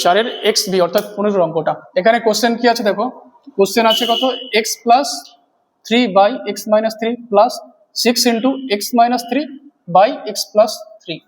4 x B অর্থাৎ 15 অঙ্কটা। এখানে কোশ্চেন কি আছে দেখো, কোশ্চেন আছে কত, X plus 3 by X minus 3 plus 6 into X minus 3 by X plus 3।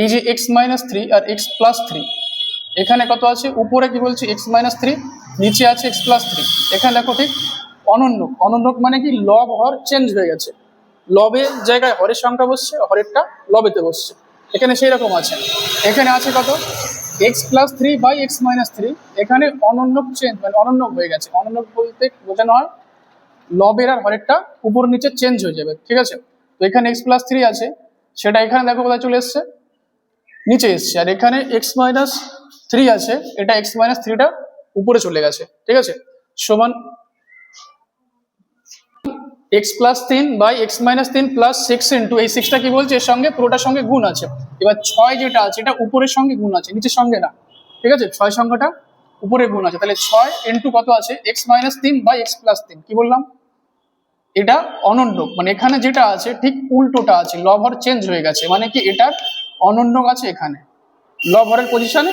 এই যে এক্স মাইনাস 3 আর এক্স প্লাস 3, এখানে কত আছে, উপরে কি বলছে এক্স মাইনাস 3, নিচে আছে এক্স প্লাস 3। এখানে দেখো ঠিক অনন্যক, অনন্যক মানে কি লব হর চেঞ্জ হয়ে গেছে, লবের জায়গায় হরের সংখ্যা বসছে, হরেরটা লবেতে বসছে, এখানে সেই রকম আছে। এখানে আছে কত, X plus 3 by X minus 3, এখানে অনন্যক চেঞ্জ মানে অনন্যক হয়ে গেছে। অনন্যক বলতে বোঝানো হয় লবের আর হরেরটা উপর নিচে চেঞ্জ হয়ে যাবে, ঠিক আছে। তো এখানে এক্স প্লাস 3 আছে, সেটা এখানে দেখো কোথায় চলে এসছে, নিচে এসছে। আর এখানে এক্স মাইনাস 3 আছে, এটা এক্স মাইনাস 3টা উপরে চলে গেছে, ঠিক আছে। সমান X plus 3 by X minus 3 plus 6 into, এই 6টা কি বলছে, এর সঙ্গে পুরোটার সঙ্গে গুণ আছে। এবার 6 যেটা আছে এটা উপরের সঙ্গে গুণ আছে, নিচের সঙ্গে না, ঠিক আছে। 6 সংখ্যাটা উপরে গুণ আছে, তাহলে 6 ইন্টু কত আছে, X minus 3 by X plus 3। কি বললাম, এটা অনন্যক, মানে এখানে যেটা আছে ঠিক উল্টোটা আছে, লব হর চেঞ্জ হয়ে গেছে, মানে কি এটার অনন্যক আছে, এখানে লব হরের পজিশনে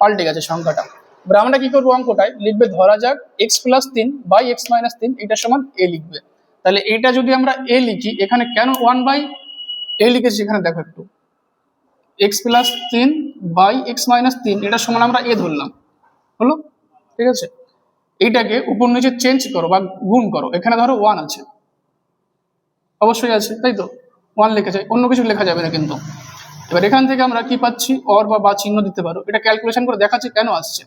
পাল্টে গেছে সংখ্যাটা। এবার আমরা কি করবো, অঙ্কটায় লিখবে, ধরা যাক X plus 3 by X minus 3, এটা সমান এ লিখবে। তাহলে এইটা যদি আমরা এ লিখি, এখানে কেন 1 বাই এ লিখেছি, এখানে দেখো একটু, X plus 3 by X minus 3, এটা সমান আমরা এ ধরলাম, হলো, ঠিক আছে। এইটাকে উপর নিচে চেঞ্জ করো বা গুণ করো, এখানে ধরো 1 আছে, অবশ্যই আছে, তাই তো, 1 লেখা যায়, অন্য কিছু লেখা যাবে না কিন্তু। এবার এখান থেকে আমরা কি পাচ্ছি, অর বা চিহ্ন দিতে পারো, এটা ক্যালকুলেশন করে দেখাচ্ছি কেন আসছে,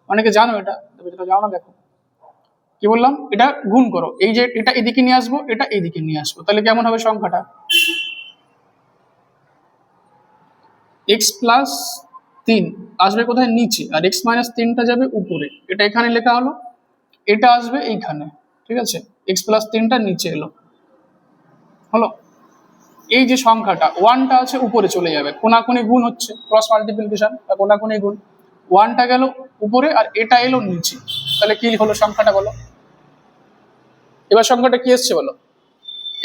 অনেকে জানো এটা, তবে যেটা জানো না দেখো কি বললাম, এটা গুণ করো, এই যে এটা এদিকে নিয়ে আসবো, এটা এইদিকে নিয়ে আসবো, তাহলে কেমন হবে সংখ্যাটা, এক্স প্লাস 3 আসবে কোথায়, নিচে, আর এক্স মাইনাস 3টা যাবে উপরে, এটা এখানে লেখা হলো, এটা আসবে এইখানে, ঠিক আছে। এক্স প্লাস 3টা নিচে এলো, হলো। এই যে সংখ্যাটা 1টা আছে উপরে চলে যাবে, কোনাকুনি গুণ হচ্ছে, ক্রস মাল্টিপ্লিকেশন বা কোনাকুনি গুণ, 1টা গেল উপরে আর এটা এলো নিচে, তাহলে কি হলো সংখ্যাটা বলো। এবার সংখ্যাটা কি এসছে বলো,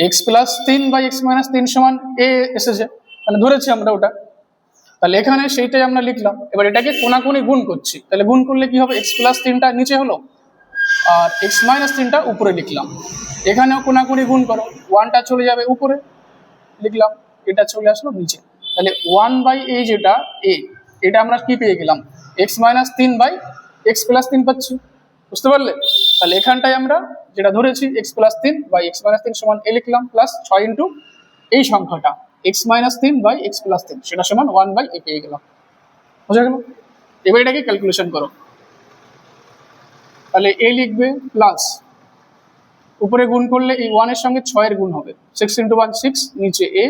X plus 3 by X minus 3 সমান এ এসেছে, মানে ধরেছি আমরা ওটা, তাহলে এখানে সেইটাই আমরা লিখলাম। এবার এটাকে কোনাকুনি গুণ করছি, তাহলে গুণ করলে কি হবে, এক্স প্লাস 3টা নিচে হলো আর এক্স মাইনাস 3টা উপরে লিখলাম। এখানেও কোনাকুনি গুণ করো, 1টা চলে যাবে উপরে লিখলাম, এটা চলে আসলো নিচে, তাহলে 1 বাই এ যেটা এ, এটা আমরা কি পেয়ে গেলাম, X minus 3 by X plus 3 পাচ্ছি, বুঝতে পারলে। তাহলে এখানটায় আমরা যেটা ধরেছি X plus 3 by X minus 3 সমান এ লিখলাম, প্লাস 6 ইন্টু এই সংখ্যাটা X minus 3 by X plus 3, সেটা সমান 1 বাই এ পেয়ে গেলাম, বোঝা গেল। এবার এটাকে ক্যালকুলেশন করো, তাহলে এ লিখবে প্লাস, উপরে গুণ করলে এই 1 এর সঙ্গে 6 এর গুণ হবে, 6 ইন্টু 1 6, নিচে এ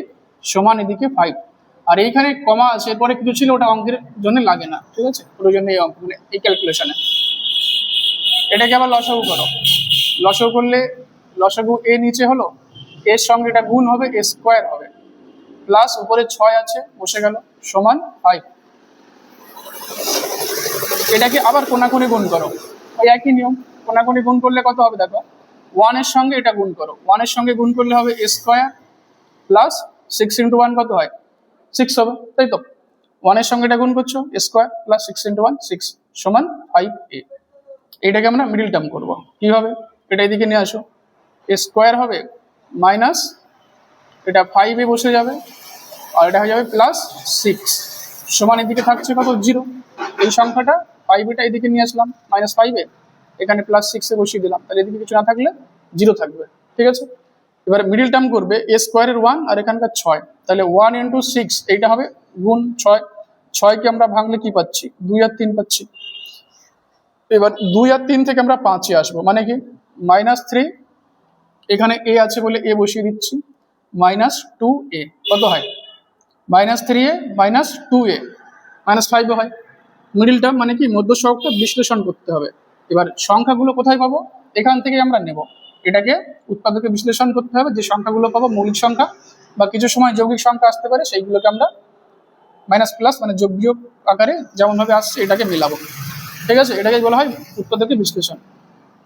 সমান এদিকে 5, আর এইখানে কমা আছে, এরপরে কিছু ছিল ওটা অঙ্কের জন্য লাগে না, ঠিক আছে, প্রয়োজন নেই অঙ্ক মানে এই ক্যালকুলেশনে। এটাকে আবার লসাগু করো, লসাগু করলে লসাগু এ নিচে হলো, এর সঙ্গে এটা গুণ হবে, এ স্কোয়ার হবে, প্লাস উপরে 6 আছে বসে গেল, সমান 5। এটাকে আবার কোনাকুনি গুণ করো, ওই একই নিয়ম, কোনাকুনি গুণ করলে কত হবে দেখো, 1 এর সঙ্গে এটা গুণ করো, 1 এর সঙ্গে গুণ করলে হবে এ স্কোয়ার প্লাস 6 ইন্টু 1 কত হয়, 6 হবে, তাই তো। 1 এর সঙ্গে এটা গুণ করছো, এ স্কোয়ার প্লাস 6 ইন্টু 1 6 সমান 5a। এইটাকে আমরা মিডিল টার্ম করবো, কি হবে, এটা এদিকে নিয়ে আসো, এ স্কোয়ার হবে মাইনাস এটা 5a বসে যাবে, আর এটা হয়ে যাবে প্লাস 6 সমান এদিকে থাকছে কত, 0। এই সংখ্যাটা 5এটা এদিকে নিয়ে আসলাম মাইনাস 5a, এখানে প্লাস 6 এ বসিয়ে দিলাম, তাহলে এদিকে কিছু না থাকলে 0 থাকবে, ঠিক আছে। এবার মিডিল টার্ম করবে, এ স্কোয়ারের 1 আর এখানকার 6, তাহলে 1 ইন্টু 6, এইটা হবে গুণ 6, 6কে আমরা ভাঙলে কি পাচ্ছি, 2 আর 3 পাচ্ছি। এবার 2 আর 3 থেকে আমরা 5-এ আসবো, মানে কি মাইনাস 3, এখানে এ আছে বলে এ বসিয়ে দিচ্ছি, মাইনাস 2a কত হয়, minus 3a minus 2a minus 5 হয়। মিডিল টার্ম মানে কি মধ্য সহগটা বিশ্লেষণ করতে হবে। এবার সংখ্যাগুলো কোথায় পাবো, এখান থেকে আমরা নেব, এটাকে উৎপাদকে বিশ্লেষণ করতে হবে, যে সংখ্যাগুলো পাবো মৌলিক সংখ্যা বা কিছু সময় যৌগিক সংখ্যা আসতে পারে, সেইগুলোকে আমরা মাইনাস প্লাস মানে যোগ বিয়োগ আকারে যেমন ভাবে আসছে এটাকে মেলাবো, ঠিক আছে, এটাকে বলা হয় উৎপাদকে বিশ্লেষণ।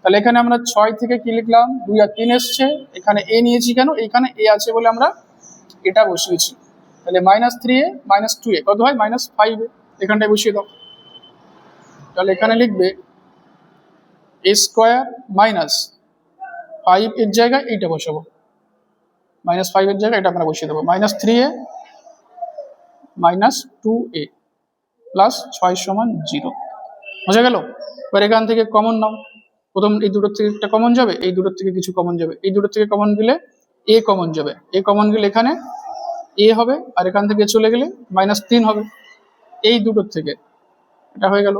তাহলে এখানে আমরা 6 থেকে কি লিখলাম, 2 আর 3 এসছে, এখানে এ নিয়েছি কেন, এইখানে এ আছে বলে আমরা এটা বসিয়েছি, তাহলে মাইনাস 3a মাইনাস 2a কত হয়, মাইনাস 5a, এখানটায় বসিয়ে দাও। তাহলে এখানে লিখবে এ স্কোয়ার মাইনাস 5 এর জায়গায় এইটা বসাবো, -5 এর জায়গায় এটা আমরা বসিয়ে দেবো, -3a -2a প্লাস 6 সমান 0। বোঝা গেল? এবার এখান থেকে কমন নাও, প্রথম এই দুটোর থেকে একটা কমন যাবে, এই দুটোর থেকে কিছু কমন যাবে, এই দুটোর থেকে কমন গেলে এ কমন যাবে, এ কমন গেলে এখানে এ হবে, আর এখান থেকে চলে গেলে -3 হবে। এই দুটোর থেকে এটা হয়ে গেল।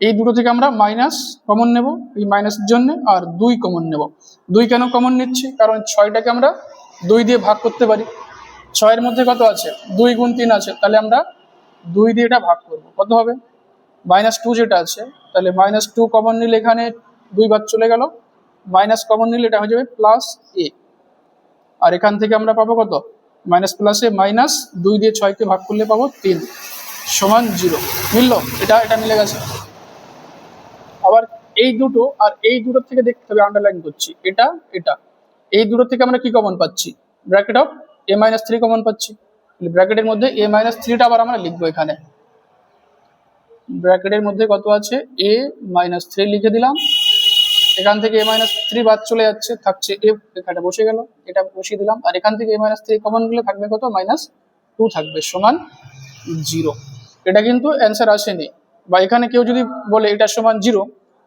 এই দুটো থেকে আমরা মাইনাস কমন নেব এই মাইনাসের জন্য, আর 2 কমন নেব। 2 কেন কমন নিচ্ছি? কারণ 6টাকে আমরা 2 দিয়ে ভাগ করতে পারি। 6 এর মধ্যে কত আছে? 2 গুণ 3 আছে, তাহলে আমরা 2 দিয়ে এটা ভাগ করব। কত হবে? -2 যেটা আছে, তাহলে -2 কমন নিলে এখানে 2 বাদ চলে গেল, মাইনাস কমন নিলে এটা হয়ে যাবে প্লাস এ, আর এখান থেকে আমরা পাবো কত? মাইনাস প্লাসে মাইনাস, 2 দিয়ে 6কে ভাগ করলে পাবো 3 সমান 0। মিললো? এটা এটা মিলে গেছে। আবার এই দুটো আর এই দুটোর থেকে দেখতে হবে, আন্ডারলাইন করছি, এটা এটা এই দুটো থেকে আমরা কি কমন পাচ্ছি? ব্র্যাকেট অফ a-3 কমন পাচ্ছি। ব্র্যাকেটের মধ্যে a-3টা আবার আমরা লিখবো এখানে। ব্র্যাকেটের মধ্যে কত আছে? a-3 লিখে দিলাম। এখান থেকে a-3 বাদ চলে যাচ্ছে, থাকছে a, এখানে বসে গেল, এটা বসিয়ে দিলাম। আর এখান থেকে a-3 কমন গেলে থাকবে কত? -2 থাকবে সমান 0। এটা কিন্তু অ্যান্সার আসেনি, বা এখানে কেউ যদি বলে এটা সমান 0,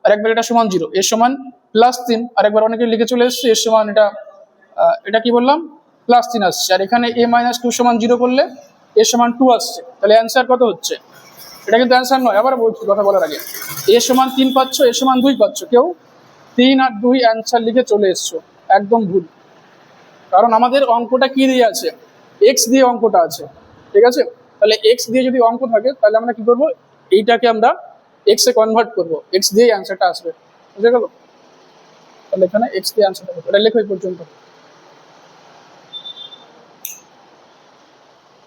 আর একবার এটা সমান 0, এর সমান +3, আর একবার অনেকে লিখে চলে এসছে এর সমান এটা কি বললাম? +3 আসছে। আর এখানে a-2 সমান 0 করলে এর সমান 2 আসছে, তাহলে অ্যান্সার কত হচ্ছে? এটা কিন্তু অ্যান্সার নয়। আবার বলছি কথা বলার আগে, এর সমান 3 পাচ্ছ, এর সমান 2 পাচ্ছ, কেউ 3 আর 2 অ্যান্সার লিখে চলে এসছো, একদম ভুল। কারণ আমাদের অঙ্কটা কি দিয়ে আছে? এক্স দিয়ে অঙ্কটা আছে, ঠিক আছে? তাহলে এক্স দিয়ে যদি অঙ্ক থাকে, তাহলে আমরা কি করব? এইটাকে আমরা এক্স এ কনভার্ট করব, এক্স দিয়ে অ্যান্সারটা আসবে। বুঝে গেল? তাহলে এখানে এক্স দিয়ে অ্যান্সারটা হবে, এটা লেখো এই পর্যন্ত।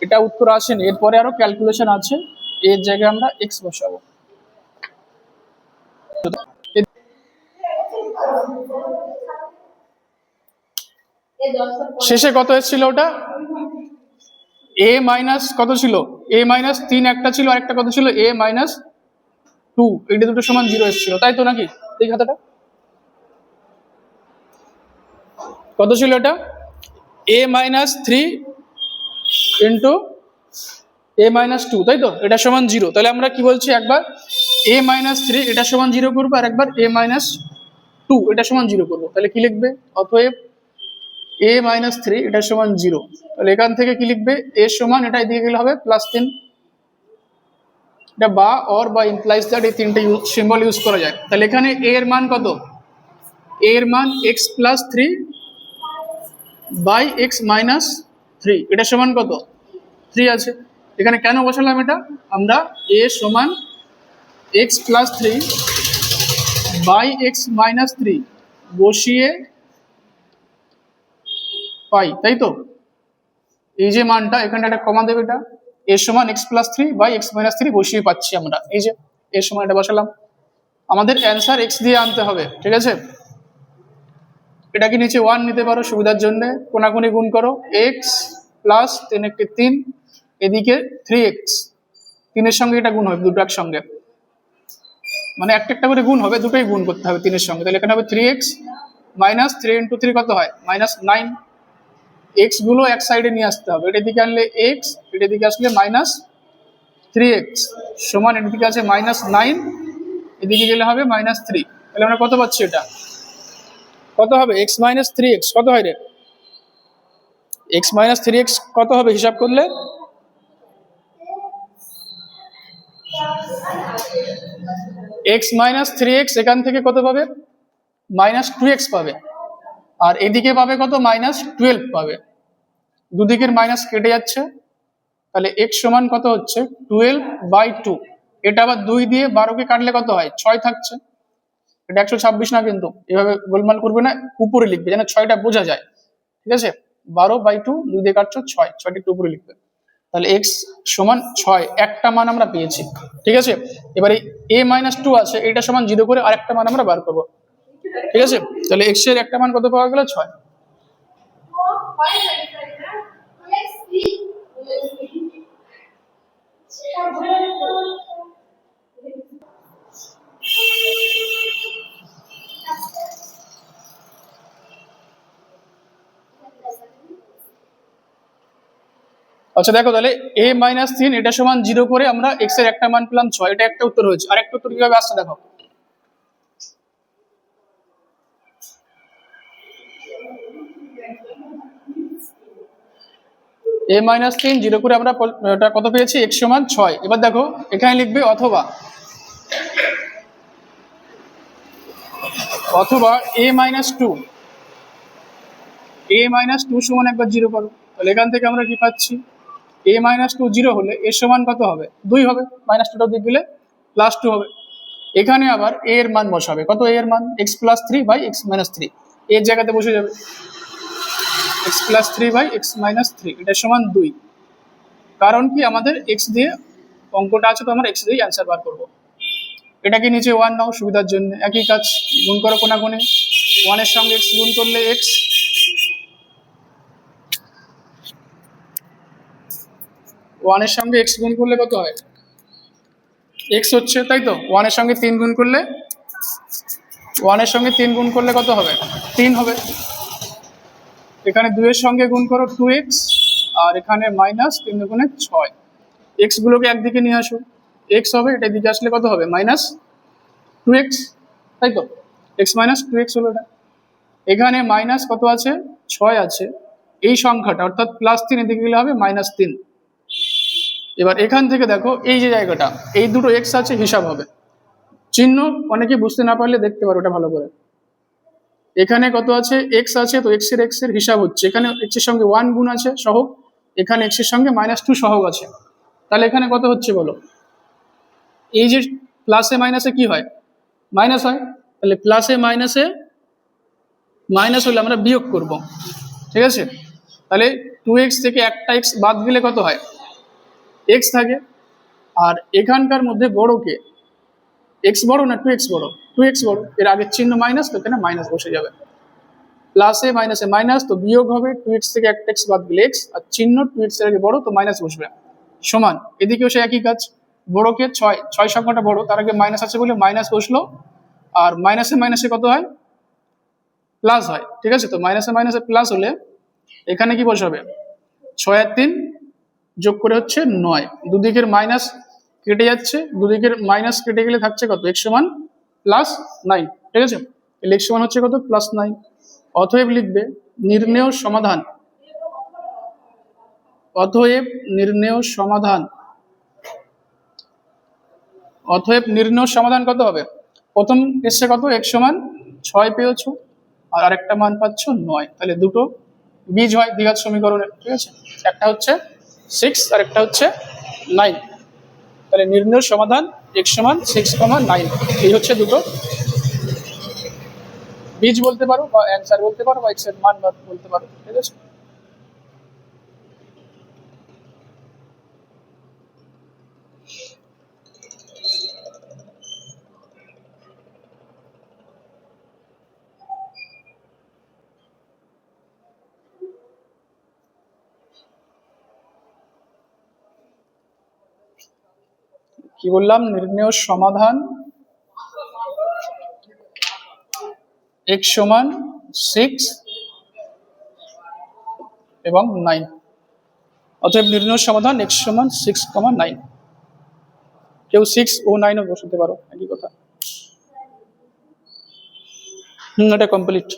এটা উত্তর আসেনি, এরপরে আরো ক্যালকুলেশন আছে, এর জায়গায় আমরা এক্স বসাবো। শেষে কত এসেছিল ওটা? a মাইনাস কত ছিল? a-3 একটা ছিল, আর একটা কত ছিল? a-2, এটা দুটো সমান 0 এসেছিল, তাই তো নাকি? এই খাতাটা কত ছিল? এটা a-3 ইন্টু a-2, তাই তো? এটা সমান 0। তাহলে আমরা কি বলছি একবার? a-3 এটা সমান 0 করবো, আর একবার a-2 এটা সমান 0 করবো। তাহলে কি লিখবে? অতএব a-3 এটা সমান 0। তাহলে এখান থেকে কি লিখবে? a সমান, এটা এদিকে গেলে হবে +3, এটা বা অর বা ইমপ্লাইজ দ্যাট, এই তিনটে সিম্বল ইউজ করা যায়। তাহলে এখানে a এর মান কত? a এর মান x+3 বাই x-3, এটা সমান কত? 3 আছে। এখানে কেন বসালাম এটা? আমরা a সমান x+3 বাই x-3 বসিয়ে পাই, তাই তো? এই যে মানটা, এখানে একটা কমা দেবে, এটা a সমান x+3 বাই x-3 বসিয়ে পাচ্ছি আমরা, এই যে a সমান এটা বসালাম। আমাদের অ্যান্সার x দিয়ে আনতে হবে, ঠিক আছে? এটাকে নিচে 1 নিতে পারো সুবিধার জন্য, কোনাকুনি গুণ করো, x প্লাস 3 × 3, এদিকে 3x, 3 এর সঙ্গে এটা গুণ হবে, দুটো একসঙ্গে, মানে একটা একটা করে গুণ হবে, দুটোই গুণ করতে হবে 3 এর সঙ্গে। তাহলে এখানে হবে 3x মাইনাস 3 × 3 কত হয়? -9। x গুলো এক সাইডে নিয়ে আসতে হবে, এটা দিকে আনলে x, এটা দিকে আসলে -3x সমান, এর দিকে আছে -9, এদিকে গেলে হবে -3। তাহলে আমরা কত পাচ্ছি? এটা কত হবে? x-3x কত হয় রে? x-3x কত হবে হিসাব করলে? x-3x এখান থেকে কত পাবে? -2x পাবে, আর এদিকে পাবে কত? -12 পাবে। দুদিকের মাইনাস কেটে যাচ্ছে, তাহলে x সমান কত হচ্ছে? 12/2। এটা আবার 2 দিয়ে 12কে কাটলে কত হয়? 6 থাকছে। এটা 126 না, কিন্তু এভাবে গোলমাল করবে না, উপরে লিখবে যেন 6টা বোঝা যায়, ঠিক আছে? 12/2, 2 দিয়ে কাটছো 6, 6টা একটু উপরে লিখবে। তাহলে x সমান 6, একটা মান আমরা পেয়েছি, ঠিক আছে? এবারে a-2 আছে, এটা সমান 0 করে আরেকটা মান আমরা বার করবো, ঠিক আছে? তাহলে x এর একটা মান কত পাওয়া গেল? 6। আচ্ছা দেখো তাহলে a-3 এটা সমান 0 করে আমরা x এর একটা মান পেলাম 6, এটা একটা উত্তর হয়েছে। আরেকটা উত্তর কিভাবে আসছে দেখো, a-3 0 করে আমরা এটা কত পেয়েছি, x সমান 6। এবার দেখো এখানে লিখবে অথবা a-2 সমান একবার 0 করো, তাহলে এখান থেকে আমরা কি পাচ্ছি, a-2 0 হলে এর সমান কত হবে, 2 হবে, -2টা দিক দিলে +2 হবে। এখানে আবার a এর মান বসাবে, কত a এর মান, x+3/x-3, এর জায়গাতে বসে যাবে x+3/x-3, এটা সমান 2। কারণ কি আমাদের x দিয়ে অঙ্কটা আছে, তো আমরা x দিয়ে অ্যান্সার বার করব। এটাকে নিচে 1 নাও সুবিধার জন্য, একই কাজ, গুণ করো কোনাকুনি, 1 এর সঙ্গে x গুণ করলে x, 1 এর সঙ্গে x গুণ করলে কত হয়, x হচ্ছে, তাই তো। 1 এর সঙ্গে 3 গুণ করলে, 1 এর সঙ্গে 3 গুণ করলে কত হবে, 3 হবে। এখানে 2 এর সঙ্গে গুণ করো 2x, আর এখানে -3 দুগুণে 6, x গুলোকে একদিকে নিয়ে আসো, x হবে, এটা দিকে আসলে কত হবে, -2x, তাই তো, x - 2x হলো এটা। এখানে মাইনাস কত আছে, 6 আছে, এই সংখ্যাটা অর্থাৎ +3 এদিকে গেলে হবে -3। এবার এখান থেকে দেখো এই যে জায়গাটা, এই দুটো x আছে, হিসাব হবে, চিহ্ন অনেকে বুঝতে না পারলে দেখতে পারো ওটা ভালো করে। এখানে কত আছে, x আছে, তো x এর হিসাব হচ্ছে, এখানে x এর সঙ্গে 1 গুণ আছে সহগ, এখানে x এর সঙ্গে -2 সহগ আছে, তাহলে এখানে কত হচ্ছে বলো, এই যে প্লাসে মাইনাসে কি হয়, মাইনাস হয়, তাহলে প্লাসে মাইনাসে মাইনাস হলে আমরা বিয়োগ করব, ঠিক আছে। তাহলে 2x থেকে একটা x বাদ দিলে কত হয়, x থাকে। আর এখানকার মধ্যে বড় কে, x বড় না 2x বড়, 2x বড়, এর আগের চিহ্ন মাইনাস, তো এখানে মাইনাস বসে যাবে, প্লাসে মাইনাসে মাইনাস, তো বিয়োগ হবে, 2x থেকে একটা x বাদ দিলে x, আর চিহ্ন 2x এর আগে বড়, তো মাইনাস বসবে, সমান। এদিকেও সে একই কাজ, বড়কে 6 সংখ্যাটা বড়, তার আগে মাইনাস আছে বলে মাইনাস বসলো, আর মাইনাসে মাইনাসে কত হয়, প্লাস হয়, ঠিক আছে। তো মাইনাসে মাইনাসে প্লাস হলে এখানে কি বসাবে, 6 আর 3 যোগ করে হচ্ছে 9, দুদিকের মাইনাস কেটে যাচ্ছে, দুদিকের মাইনাস কেটে গেলে থাকছে কত, x সমান +9, ঠিক আছে। x সমান হচ্ছে কত, +9। অতএব লিখবে নির্ণেয় সমাধান, অতএব নির্ণেয় সমাধান, অতএব নির্ণেয় সমাধান কত হবে, প্রথম এসছে কত, x সমান 6 পেয়েছো, আর আরেকটা মান পাচ্ছ 9, তাহলে দুটো বীজ হয় দ্বিঘাত সমীকরণের, ঠিক আছে, একটা হচ্ছে 6 আর একটা হচ্ছে 9, তাহলে নির্ণেয় সমাধান x সমান 6,9, এই হচ্ছে দুটো বীজ বলতে পারো, বা অ্যান্সার বলতে পারো, বা x এর মান বলতে পারো, ঠিক আছে। কি বললাম, নির্ণেয় সমাধান x সমান 6 এবং 9, অতএব নির্ণেয় সমাধান x সমান 6,9, কেউ 6 ও 9 ও বসাতে পারো, একই কথা। এটা কমপ্লিট।